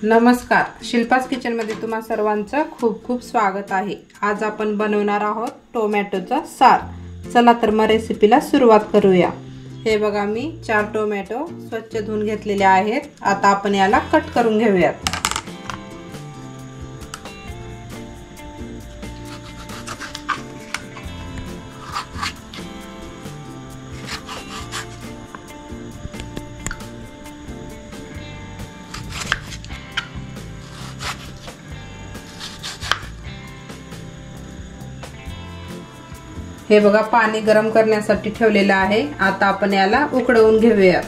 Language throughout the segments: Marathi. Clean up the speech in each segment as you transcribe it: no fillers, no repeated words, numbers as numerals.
नमस्कार, शिल्पास किचन मध्ये तुम्हा सर्वांचं खूप खूप स्वागत आहे। आज आपण बनवणार आहोत टोमॅटोचा सार। चला तर मग रेसिपीला सुरुवात करूया। हे बघा, मी 4 टोमॅटो स्वच्छ धुवून घेतलेले आहेत। आता आपण याला कट करून घेऊयात। हे बघा, पाणी गरम करण्यासाठी ठेवलेलं आहे। आता आपण याला उकळवून घेऊया।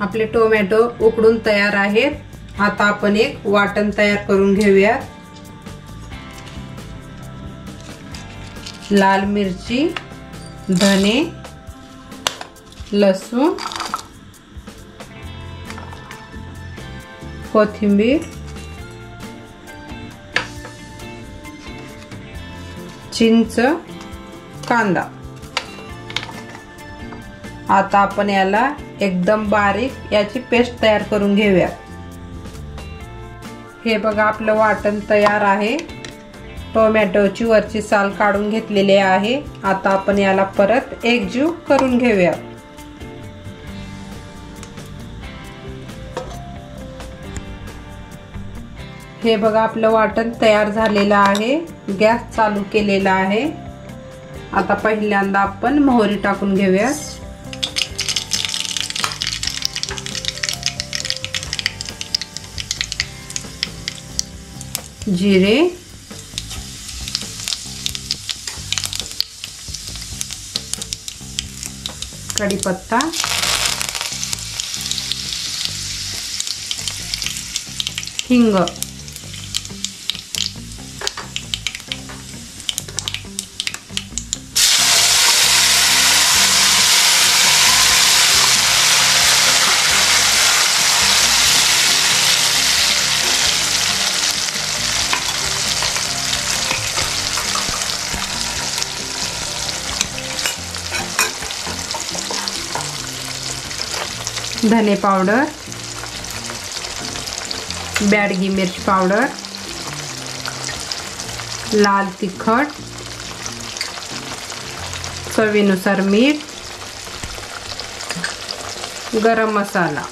आपले टोमॅटो उकडून तयार आहेत। आता आपण एक वाटण तयार करून घेऊया। लाल मिरची, धने, लसूण, कोथिंबीर, चिंच, कांदा। आता आपण याला एकदम बारीक याची पेस्ट तयार करून घेऊया। हे बघा, आपलं वाटण तयार आहे। टोमॅटोची वरची साल काढून घेतलेली आहे। आता आपण याला परत एकजीव करून घेऊया। हे बघा, आपलं वाटण तयार झालेलं आहे। गॅस चालू केलेला आहे। आता पहिल्यांदा आपण मोहरी टाकून घेऊया। जिरे, कढीपत्ता, हिंग, धने पावडर, बॅडगी मिर्च पावडर, लाल तिखट, चवीनुसार मीठ, गरम मसाला,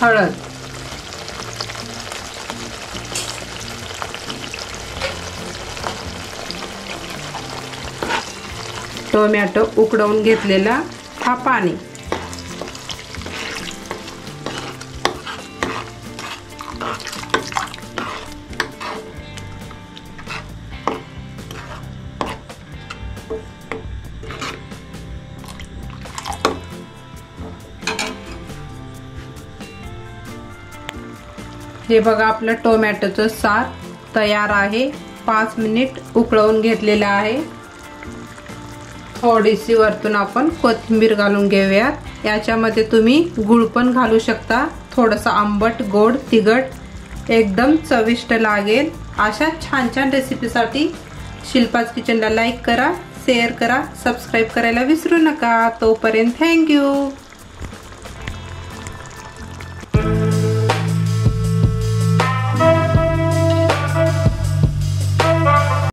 हळद, टोमॅटो उकडवून घेतलेला हा पाणी, हे बघा, आपलं टोमॅटोचं सार तयार आहे। 5 मिनिट उकळवून घेतलेलं आहे। थोडीशी वरतून आपण कोथिंबीर घालून घेऊयात। याच्यामध्ये तुम्ही गूळ पण घालू शकता। थोडंसं आंबट, गोड, तिखट एकदम चविष्ट लागेल। अशा छान छान रेसिपीसाठी शिल्पास किचनला लाईक करा, शेअर करा, सबस्क्राईब करायला विसरू नका। तोपर्यंत थँक्यू।